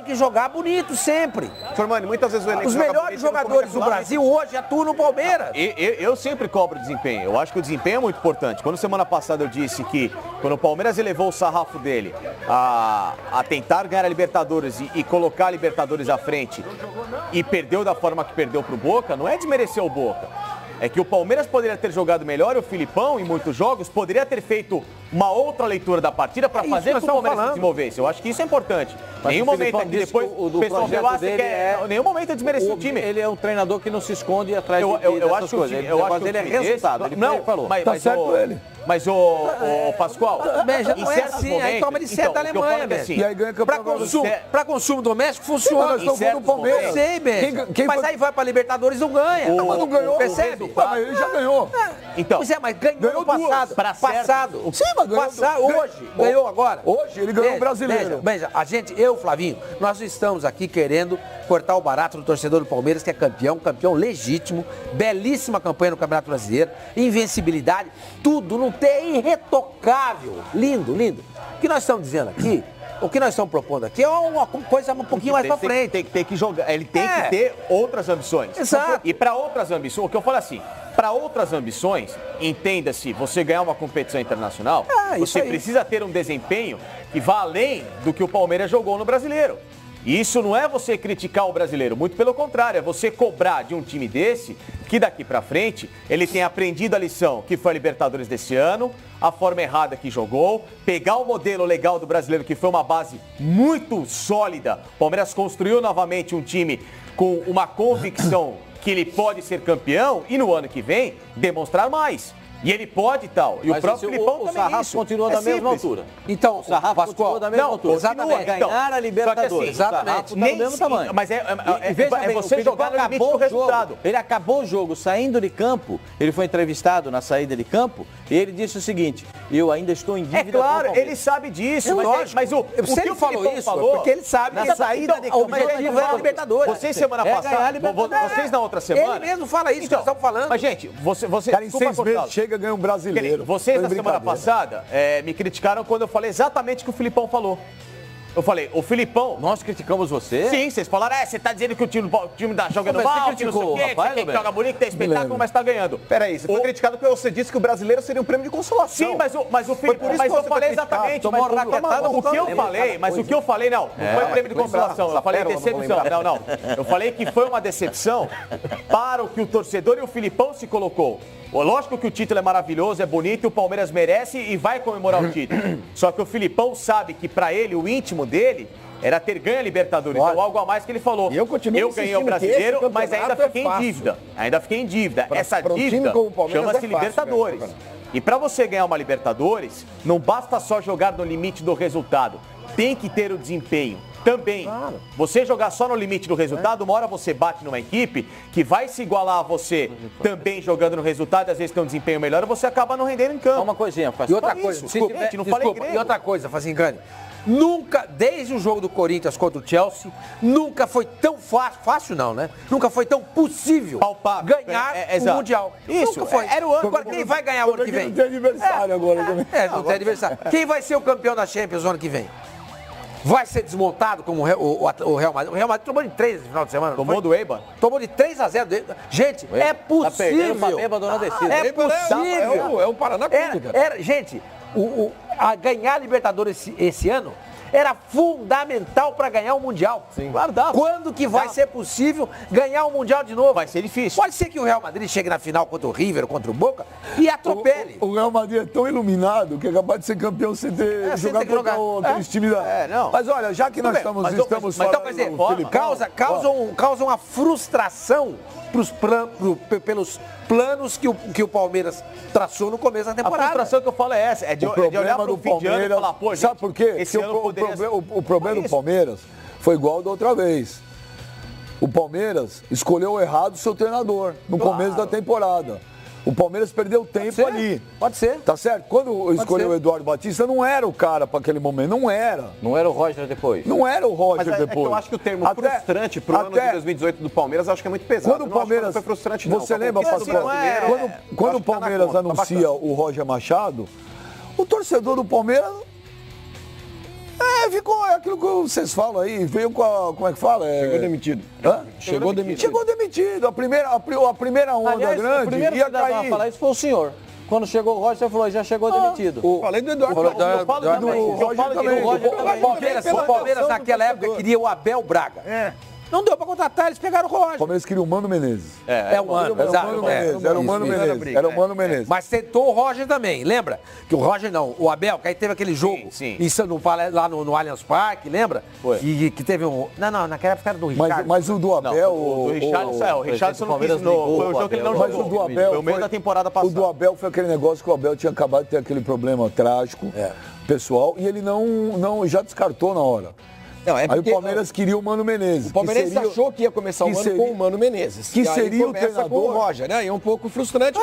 que jogar bonito sempre.
Sormani, muitas vezes o elenco
Os melhores jogadores do Brasil hoje atuam no Palmeiras.
Eu sempre cobro desempenho. Eu acho que o desempenho é muito importante. Quando semana passada eu disse que quando o Palmeiras elevou o sarrafo dele a tentar ganhar a Libertadores e colocar a Libertadores à frente e perdeu da forma que perdeu pro Boca, não é desmerecer o Boca. É que o Palmeiras poderia ter jogado melhor e o Filipão, em muitos jogos, poderia ter feito uma outra leitura da partida para fazer com que o Palmeiras se desenvolvesse. Eu acho que isso é importante. Nenhum momento é que depois o pessoal nenhum momento é desmerecer o time.
Ele é um treinador que não se esconde atrás
eu acho que
coisas.
Eu acho que
ele é resultado. Ele falou.
Tá certo ele.
Mas o Pascoal,
Já não é assim, aí toma de 7 da Alemanha, velho.
E aí ganha campeonato.
Pra consumo doméstico funciona.
Nós estamos falando do Palmeiras.
Eu sei, velho. Mas aí vai pra Libertadores e não ganha.
Mas não ganhou.
Percebe?
Mas ele já ganhou.
Então,
Pois é, mas ganhou no passado.
Passado.
Sim, mas
Passar hoje, ganhou agora.
Hoje ele ganhou o brasileiro.
Veja, a gente, eu, Flavinho, nós estamos aqui querendo cortar o barato do torcedor do Palmeiras, que é campeão legítimo, belíssima campanha no Campeonato Brasileiro, invencibilidade, tudo, não tem irretocável. Lindo, lindo. O que nós estamos dizendo aqui, o que nós estamos propondo aqui é uma coisa um pouquinho mais pra frente.
Tem que jogar, ele tem que ter outras ambições.
Exato.
E para outras ambições, o que eu falo assim, para outras ambições, entenda-se, você ganhar uma competição internacional, você precisa ter um desempenho que vá além do que o Palmeiras jogou no Brasileiro. E isso não é você criticar o brasileiro, muito pelo contrário, é você cobrar de um time desse que daqui pra frente ele tenha aprendido a lição que foi a Libertadores desse ano, a forma errada que jogou, pegar o modelo legal do brasileiro que foi uma base muito sólida. O Palmeiras construiu novamente um time com uma convicção que ele pode ser campeão e no ano que vem demonstrar mais. E ele pode e tal. E
mas
o próprio Filipão
o
também
sarrafo
isso.
continua da mesma altura.
Então,
O sarrafo continua da mesma altura.
exatamente.
Ganhar
Então,
a Libertadores.
só que assim,
exatamente.
nem
do mesmo tamanho.
Mas é
Veja bem,
você
o
jogar no limite do resultado.
Ele acabou o jogo saindo de campo, ele foi entrevistado na saída de campo, e ele disse o seguinte, eu ainda estou em dívida
É
com o
claro,
Palmeiras.
ele sabe disso.
É
mas
lógico.
mas o
Se
que
ele
o
falou
Filipão
isso,
falou,
é porque ele sabe que
na
a saída de
então,
campo é a Libertadores.
Vocês semana
É ganhar a
passada,
Libertadores.
vocês na outra semana...
Ele mesmo fala isso que nós estamos falando.
Mas, gente, você
Cara, em
desculpa,
6 meses
Gonçalo.
chega e ganha um brasileiro.
Vocês
Foi
na semana
brincadeira.
passada me criticaram quando eu falei exatamente o que o Filipão falou. Eu falei, o Filipão...
Nós criticamos você?
Sim, vocês falaram, você tá dizendo que o time tá jogando
Mas você
mal, que não sei
criticou
o quê,
o rapaz,
que tem que
Roberto?
jogar bonito, que tem espetáculo, mas tá ganhando.
Peraí, você foi criticado porque você disse que o brasileiro seria um prêmio de consolação.
Sim, mas o Filipão,
por isso
mas
que
eu
você
falei
foi criticado.
exatamente.
Tomou
mas
raquetada
o que eu falei, mas o que eu falei, não foi prêmio de consolação, eu falei decepção. Não. Eu falei que foi uma decepção para o que o torcedor e o Filipão se colocou. Lógico que o título é maravilhoso, é bonito, e o Palmeiras merece e vai comemorar o título. Só que o Filipão sabe que para ele, o íntimo dele, era ter ganho a Libertadores. Então, algo a mais que ele falou.
E eu continuo
Eu ganhei o
insistindo que
brasileiro,
esse
mas ainda
campeonato
fiquei
é
em
fácil.
dívida. Ainda fiquei em dívida. Essa
pra um time
dívida
como o Palmeiras
chama-se
é fácil,
Libertadores.
velho.
E para você ganhar uma Libertadores, não basta só jogar no limite do resultado. Tem que ter o desempenho também.
Claro.
Você jogar só no limite do resultado, uma hora você bate numa equipe que vai se igualar a você também jogando no resultado, às vezes tem um desempenho melhor, você acaba não rendendo em campo.
Só uma coisinha, faz
E outra
Só
coisa,
isso.
desculpa,
Gente, não falei grego.
e outra coisa, Fazincani, nunca, desde o jogo do Corinthians contra o Chelsea, nunca foi tão fácil não, né? Nunca foi tão possível
Palpável.
ganhar o
Exato.
Mundial.
Isso,
Nunca foi.
era o ano.
Agora, quem vai ganhar o ano que vem?
Não tem aniversário agora também.
Não tem adversário. Quem vai ser o campeão da Champions no ano que vem? Vai ser desmontado como o Real Madrid? O Real Madrid tomou de 3 no final de semana. não
Tomou
foi?
do Eibar?
Tomou de 3-0. Gente, é
Tá perdendo pra
possível.
bêbado na descida.
É possível.
É o Paraná Clube, cara.
Gente, a ganhar a Libertadores esse ano era fundamental para ganhar o Mundial.
Guardava.
Quando que vai ser possível ganhar o Mundial de novo?
Vai ser difícil.
Pode ser que o Real Madrid chegue na final contra o River, contra o Boca e atropele.
O Real Madrid é tão iluminado que é capaz de ser campeão sem ter
sem
jogado
ter que
contra
jogar.
aqueles times da...
não.
Mas olha, já que nós
bem,
estamos
mas
falando
Então, quer dizer,
do Filipão,
causa uma frustração pelos planos que o Palmeiras traçou no começo da
A
temporada.
frustração que eu falo é essa, é de
o
olhar
problema
para
do
o fim de ano e
Palmeiras,
falar, pô, gente,
sabe por quê?
esse
Porque
ano poderia...
o problema do Palmeiras foi igual ao da outra vez. O Palmeiras escolheu errado o seu treinador no começo da temporada. O Palmeiras perdeu tempo ali.
Pode ser.
Tá certo? Quando escolheu
ser.
o Eduardo Batista, não era o cara para aquele momento. Não era.
Não era o Roger depois.
Não era o Roger
Mas
depois.
é que eu acho que o termo
frustrante
pro ano de 2018 do Palmeiras, acho que é muito pesado.
Quando o Palmeiras.
Não foi frustrante, não.
Você lembra,
Porque,
Pascoal?
assim,
Quando o
acho que tá na
Palmeiras
conta, tá
anuncia
bacana.
o Roger Machado, o torcedor do Palmeiras. Ficou aquilo que vocês falam aí, veio com a. Como é que fala?
Chegou demitido.
Hã?
Chegou demitido.
Chegou demitido. A primeira onda
Aliás, o
grande
primeiro
ia
cidadão a
cair.
falar isso foi o senhor. Quando chegou o Roger, você falou, já chegou demitido.
Falei do Eduardo.
Eu falo também,
do
eu
Roger
falo que
também.
o Roger
O Palmeiras naquela época queria o Abel Braga. Não deu pra contratar, eles pegaram o
O
Roger.
Palmeiras queria o Mano Menezes.
É um ano,
Era o
exato.
Mano Menezes. Era o Mano
Isso,
Menezes. Era o Mano Menezes.
Mas tentou o Roger também, lembra? Que o Roger não, o Abel, que aí teve aquele jogo
sim.
lá no Allianz Parque, lembra?
Foi.
Que teve um... Não, naquela época era do Ricardo.
Mas o do Abel.
O Richarlison não quis,
Palmeiras ligou
foi o jogo que ele não
Mas
jogou.
o do Abel.
Foi o meio da temporada
O
passada.
do Abel foi aquele negócio que o Abel tinha acabado de ter aquele problema trágico, pessoal, e ele não já descartou na hora.
Não, é
Aí o
porque-
Palmeiras queria o Mano Menezes.
O Palmeirense
que seria-
achou que ia começar o
que
ano
seria-
com o Mano Menezes.
que
E aí
seria o
começa
treinador-
com o Roger, né? E é um pouco frustrante.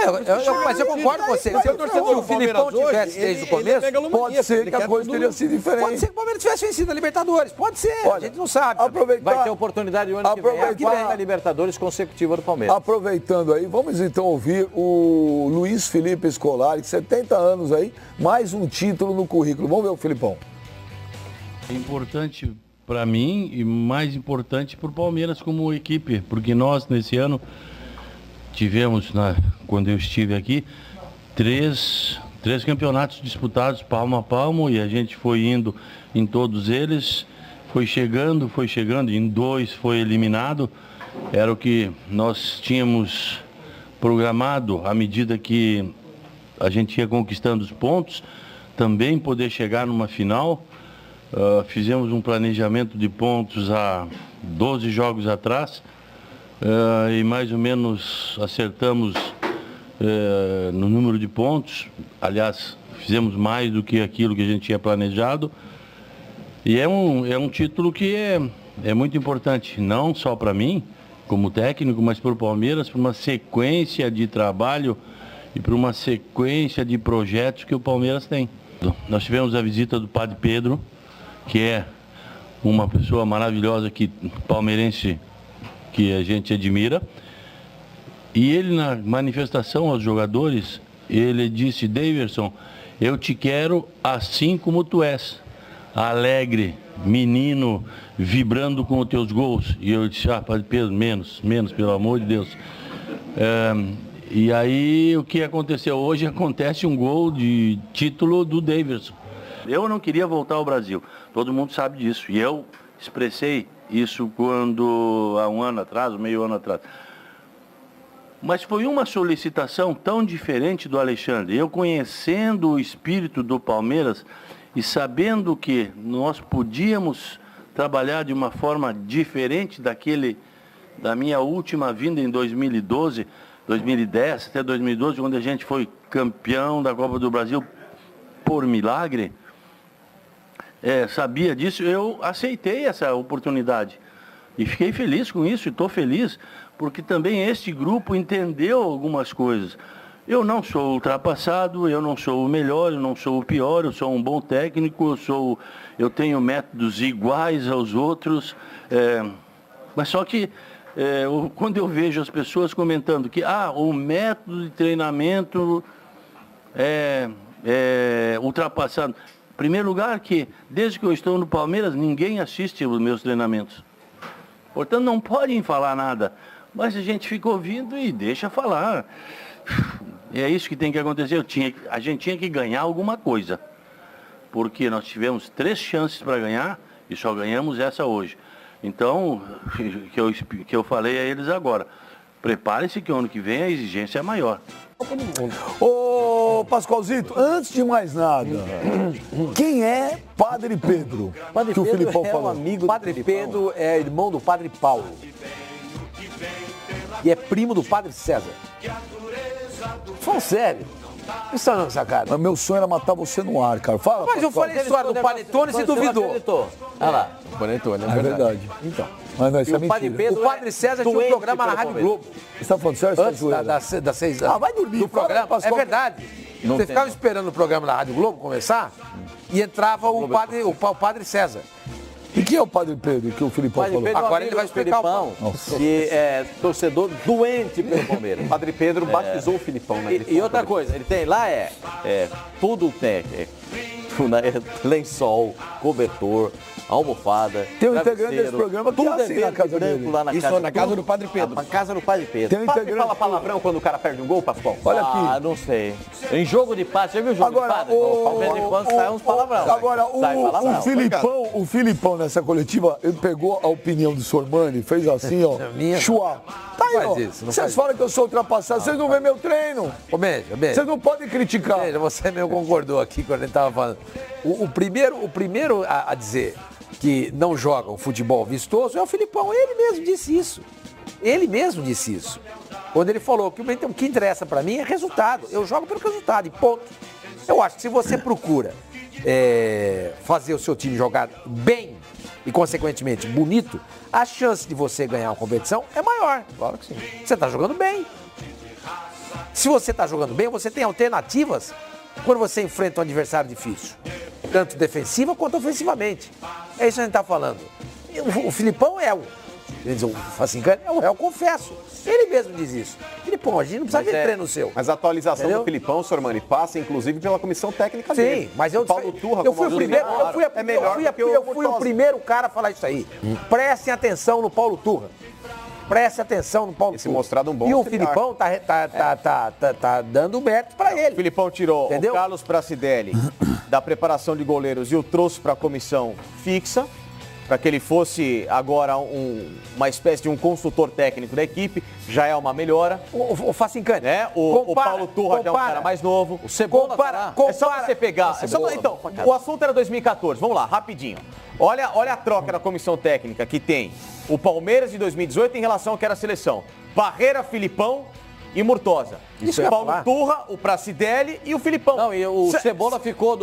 Mas eu concordo com você. Se o torcedor do Filipão tivesse desde o começo,
Pode ser que a coisa teria sido diferente.
pode ser que o Palmeiras tivesse vencido a Libertadores. Pode ser, a
Olha,
gente não sabe.
aproveitar,
Vai ter oportunidade o ano que vem.
Aproveitar-
A Libertadores consecutiva do Palmeiras.
Aproveitando aí, vamos então ouvir o Luiz Felipe Scolari, 70 anos aí, mais um título no currículo. Vamos ver o Filipão.
É importante para mim e mais importante para o Palmeiras como equipe, porque nós nesse ano tivemos, quando eu estive aqui, três campeonatos disputados palmo a palmo e a gente foi indo em todos eles, foi chegando, em 2 foi eliminado, era o que nós tínhamos programado à medida que a gente ia conquistando os pontos, também poder chegar numa final. Fizemos um planejamento de pontos há 12 jogos atrás e mais ou menos acertamos no número de pontos. Aliás, fizemos mais do que aquilo que a gente tinha planejado. E é um título que é muito importante, não só para mim, como técnico, mas para o Palmeiras, para uma sequência de trabalho e para uma sequência de projetos que o Palmeiras tem. Nós tivemos a visita do Padre Pedro, que é uma pessoa maravilhosa, palmeirense, que a gente admira. E ele, na manifestação aos jogadores, ele disse: Daverson, eu te quero assim como tu és, alegre, menino, vibrando com os teus gols. E eu disse: Padre Pedro, menos, pelo amor de Deus. E aí, o que aconteceu? Hoje acontece um gol de título do Daverson. Eu não queria voltar ao Brasil, todo mundo sabe disso. E eu expressei isso há um ano atrás, meio ano atrás. Mas foi uma solicitação tão diferente do Alexandre. Eu conhecendo o espírito do Palmeiras e sabendo que nós podíamos trabalhar de uma forma diferente da minha última vinda em 2012, 2010 até 2012, onde a gente foi campeão da Copa do Brasil por milagre. Sabia disso, eu aceitei essa oportunidade e fiquei feliz com isso, e estou feliz porque também este grupo entendeu algumas coisas. Eu não sou ultrapassado, eu não sou o melhor, eu não sou o pior, eu sou um bom técnico, eu tenho métodos iguais aos outros, mas só que quando eu vejo as pessoas comentando que o método de treinamento é ultrapassado. Em primeiro lugar, que desde que eu estou no Palmeiras, ninguém assiste os meus treinamentos. Portanto, não podem falar nada. Mas a gente fica ouvindo e deixa falar. É isso que tem que acontecer. A gente tinha que ganhar alguma coisa. Porque nós tivemos 3 chances para ganhar e só ganhamos essa hoje. Então, que eu falei a eles agora. Prepare-se que o ano que vem a exigência é maior.
Ô, Pascoalzito, antes de mais nada, quem é Padre Pedro?
Padre
que o
Pedro
Filipão
é
falou.
um amigo
Padre
do Filipão.
Pedro é irmão do Padre Paulo. E é primo do Padre César. Falando sério. Isso não, essa cara.
Mas meu sonho era matar você no ar, cara. Fala,
Mas eu
Pascoal.
falei a história do Panetone e se duvidou.
Olha lá.
Panetone,
É verdade.
Então.
Mas não, isso
E
é
o Padre
mentira.
Pedro
O Padre César tinha um
doente
programa na
pelo
Rádio
Palmeiras.
Globo.
Você está falando sério?
Antes das 6 anos.
Vai dormir.
Do
Fala,
programa.
Pascoal.
É verdade.
Não
Você
tem,
ficava
não.
esperando o programa na Rádio Globo começar e entrava o Padre César.
E quem é o Padre Pedro que o Filipão
Padre
falou?
Pedro,
Agora
amigo
ele vai
do
explicar o
Filipão,
Nossa.
que é torcedor doente pelo Palmeiras.
Padre Pedro batizou o Filipão, né?
E outra coisa, ele tem lá tudo tem. Lençol, cobertor, almofada.
Tem um
travesseiro,
integrante desse programa que é
tudo
assim
verde
na casa
e branco
dele.
lá na
Isso
casa.
na casa do Padre Pedro.
Na casa do Padre Pedro.
Tem um
Padre
integrante.
fala palavrão quando o cara perde um gol, Pascoal?
Olha aqui.
Não sei. Em jogo de passe, já viu o jogo
Agora,
de passe? De vez em quando sai uns palavrão.
Agora,
Sai palavrão.
o Filipão nessa coletiva, ele pegou a opinião do Sormani, fez assim, ó,
minha não.
chuá. Tá aí,
Não
ó.
faz isso, não
Vocês
faz
falam que eu sou ultrapassado, vocês não veem meu treino.
Ô, Benja,
Vocês não podem criticar.
Veja, você mesmo concordou aqui quando ele estava falando. O primeiro a dizer que não joga um futebol vistoso é o Filipão. Ele mesmo disse isso. Ele mesmo disse isso. Quando ele falou que o que interessa para mim é resultado. Eu jogo pelo resultado e ponto. Eu acho que se você procura fazer o seu time jogar bem, e, consequentemente, bonito, a chance de você ganhar uma competição é maior.
Claro que sim.
Você está jogando bem. Se você está jogando bem, você tem alternativas quando você enfrenta um adversário difícil, tanto defensiva quanto ofensivamente. É isso que a gente está falando. O Filipão o Facincani é o confesso. Ele mesmo diz isso. Filipão, a gente não precisa ver treino seu.
Mas a atualização
Entendeu?
do Filipão, Sormani, passa inclusive pela comissão técnica
Sim,
dele.
mas eu
O Paulo Turra,
eu fui o
como
primeiro,
auxiliar, é melhor do que
eu fui o primeiro cara a falar isso aí. Prestem atenção no Paulo Turra. Prestem atenção no Paulo
Esse
Turra.
mostrado um bom
E o
auxiliar.
Filipão tá dando mérito pra ele.
O Filipão tirou
Entendeu?
o Carlos Pracidelli da preparação de goleiros e o trouxe para a comissão fixa, para que ele fosse agora uma espécie de um consultor técnico da equipe, já é uma melhora.
O Facincani,
Né? O Paulo Turra já é um cara mais novo. O Cebola
Compara-
é só você pegar. Então, o assunto era 2014. Vamos lá, rapidinho. Olha a troca da comissão técnica que tem o Palmeiras de 2018 em relação ao que era a seleção. Barreira, Filipão e Murtosa.
Isso eu ia
Paulo
falar.
Turra, o Pracidelli e o Filipão.
Não, e o Cebola ficou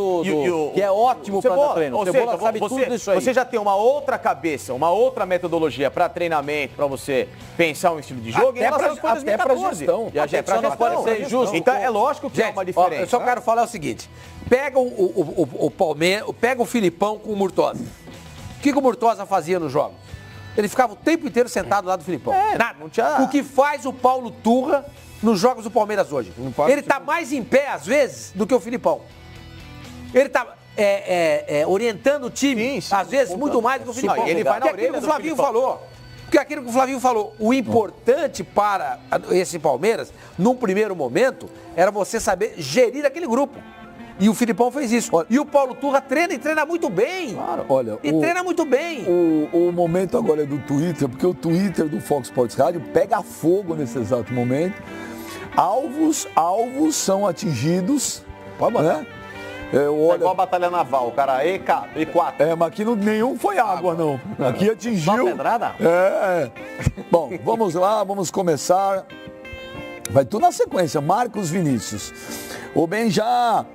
que é ótimo para dar treino. O
Ou
Cebola
seja,
sabe tudo disso aí.
Você já tem uma outra cabeça, uma outra metodologia para treinamento, para você pensar um estilo de jogo em relação ao que foi 2014.
E a gente só não pode ser injusto.
Então é lógico que há uma
Ó,
diferença.
eu só quero falar o seguinte. Pega o Palmeiras, pega o Filipão com o Murtosa. O que o Murtosa fazia nos jogos? Ele ficava o tempo inteiro sentado lá do Filipão. Nada.
não tinha-
O que faz o Paulo Turra nos jogos do Palmeiras hoje?
pode
Ele tá mais em pé, às vezes, do que o Filipão. Ele tá orientando o time,
Sim,
às vezes, muito mais do que o Filipão.
ele vai na
Que é aquilo
orelha
que o
do
Flavinho
Filipão.
falou. Porque aquilo que o Flavinho falou, o importante para esse Palmeiras, num primeiro momento, era você saber gerir aquele grupo. E o Filipão fez isso. E o Paulo Turra treina e treina muito bem.
Olha,
Treina muito bem.
O momento agora é do Twitter, porque o Twitter do Fox Sports Rádio pega fogo nesse exato momento. Alvos são atingidos. Né?
É igual a batalha naval, o cara E4.
Mas aqui nenhum foi água, não. Aqui atingiu.
Só pedrada?
Bom, vamos lá, vamos começar. Vai tudo na sequência. Marcos Vinícius. O Benjá,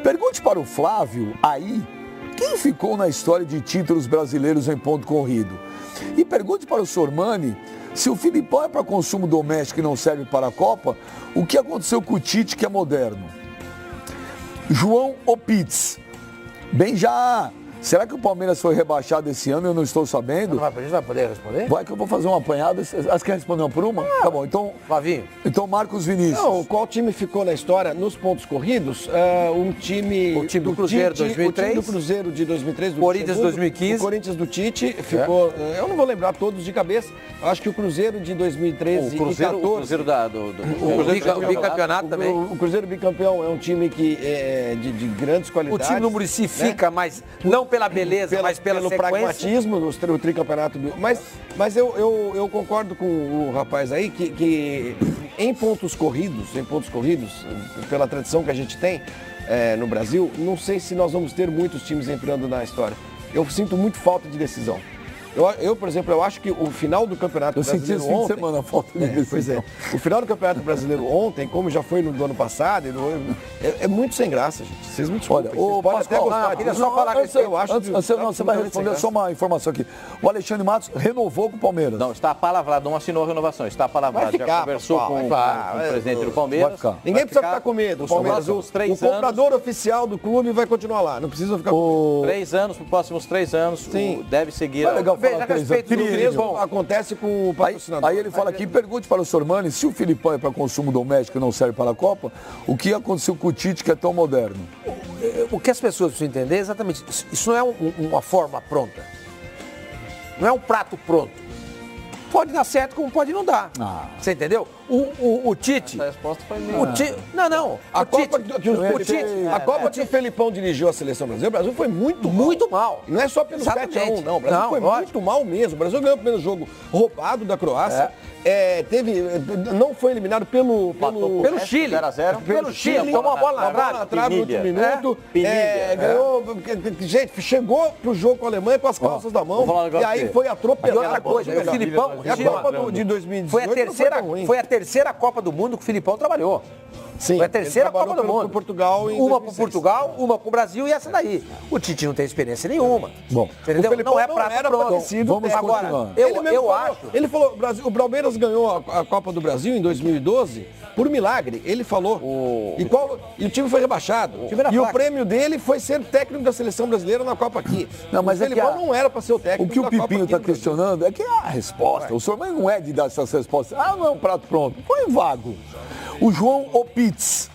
pergunte para o Flávio aí quem ficou na história de títulos brasileiros em ponto corrido. E pergunte para o Sormani se o Filipão é para consumo doméstico e não serve para a Copa, o que aconteceu com o Tite, que é moderno. João Opitz. Benjá, será que o Palmeiras foi rebaixado esse ano? Eu não estou sabendo.
A gente vai poder responder?
Vai que eu vou fazer uma apanhada. Você quer responder uma por uma? Tá bom, então.
Flavinho.
Então, Marcos Vinícius.
Não, qual time ficou na história nos pontos corridos? Um time.
O time do Cruzeiro,
Tite,
2003.
O time do Cruzeiro de 2003. Do
Corinthians,
segundo,
2015.
O Corinthians do Tite ficou. Eu não vou lembrar todos de cabeça. Eu acho que o Cruzeiro de 2013
O Cruzeiro,
e 14.
o Cruzeiro
O bicampeonato também.
O Cruzeiro bicampeão é um time que é de grandes
O
qualidades.
time do Muricy fica, mas não pela beleza, mas pelo
pragmatismo, o tricampeonato. Mas eu concordo com o rapaz aí que em pontos corridos, pela tradição que a gente tem no Brasil, não sei se nós vamos ter muitos times entrando na história. Eu sinto muito falta de decisão. Eu, por exemplo, eu acho que o final do Campeonato
Eu senti
Brasileiro
esse fim de
ontem...
semana a falta de decisão.
Pois é. O final do Campeonato Brasileiro ontem, como já foi no do ano passado, é muito sem graça, gente. Vocês me desculpem.
Olha, o
Vocês podem até
Pascoal,
gostar
queria
disso.
só falar que
eu acho
Antes, você vai
absolutamente
responder
sem
só uma informação aqui. O Alexandre Matos renovou com o Palmeiras.
Não, está apalavrado, não assinou a renovação, está apalavrado.
Vai ficar,
Já conversou
Pascoal,
com
vai
o presidente do Palmeiras.
Vai ficar.
Ninguém precisa ficar com medo.
Os
Palmeiras,
próximos
o
3
comprador oficial do clube vai continuar lá. Não precisa ficar com
3 anos, para os próximos 3 anos,
Sim.
deve seguir.
É legal
Veja
falar
que a respeito do
três
mesmo-
anos.
Acontece com o
Aí,
patrocinador.
aí ele fala aqui, pergunte para o Sormani se o Filipão é para consumo doméstico e não serve para a Copa, o que aconteceu com o Tite, que é tão moderno?
O que as pessoas precisam entender é exatamente isso. Isso não é uma forma pronta. Não é um prato pronto. Pode dar certo como pode não dar. Você entendeu? O Tite...
A resposta foi meio...
O Tite... Não.
A
o
Copa
Tite,
que o
o Tite...
Copa que o Felipão dirigiu a seleção brasileira, o Brasil foi muito mal. Não é só pelo
Exatamente.
7-1, não. O Brasil
Não,
foi
lógico.
muito mal mesmo. O Brasil ganhou o primeiro jogo roubado da Croácia. Não foi eliminado pelo
Chile.
0-0.
Pelo Chile. Tomou uma bola na trave.
no último minuto.
Pinilha.
Ganhou. Gente, chegou pro jogo com a Alemanha com as calças da mão.
vou falar um
E
negócio
aí
pra você.
foi
E
atropelado.
outra coisa, o Filipão...
E a Copa de 2018
Foi a
não
terceira,
tão ruim.
foi a terceira Copa do Mundo que o Filipão trabalhou.
Sim,
Foi a terceira
ele trabalhou
Copa do Mundo.
por Portugal em
uma para
2006.
Portugal, uma para o Brasil e essa daí. O Tite não tem experiência nenhuma.
Bom,
entendeu?
o Felipão
Não é
não
prato
era
pronto.
pra ter sido
Vamos
técnico.
Agora,
continuar.
Ele mesmo
eu
falou,
acho.
Ele falou, o Palmeiras ganhou a Copa do Brasil em 2012 por milagre. Ele falou. E o time foi rebaixado.
time era
E o
fraco.
prêmio dele foi ser técnico da seleção brasileira na Copa aqui.
Não, mas
o
é que
Felipão
a-
não era para ser o técnico
O que o
da Copa
Pipinho
aqui
está
no Brasil.
questionando é que a resposta, o senhor mas não é de dar essas respostas. Ah, não é um prato pronto. Foi vago. O João Opitz.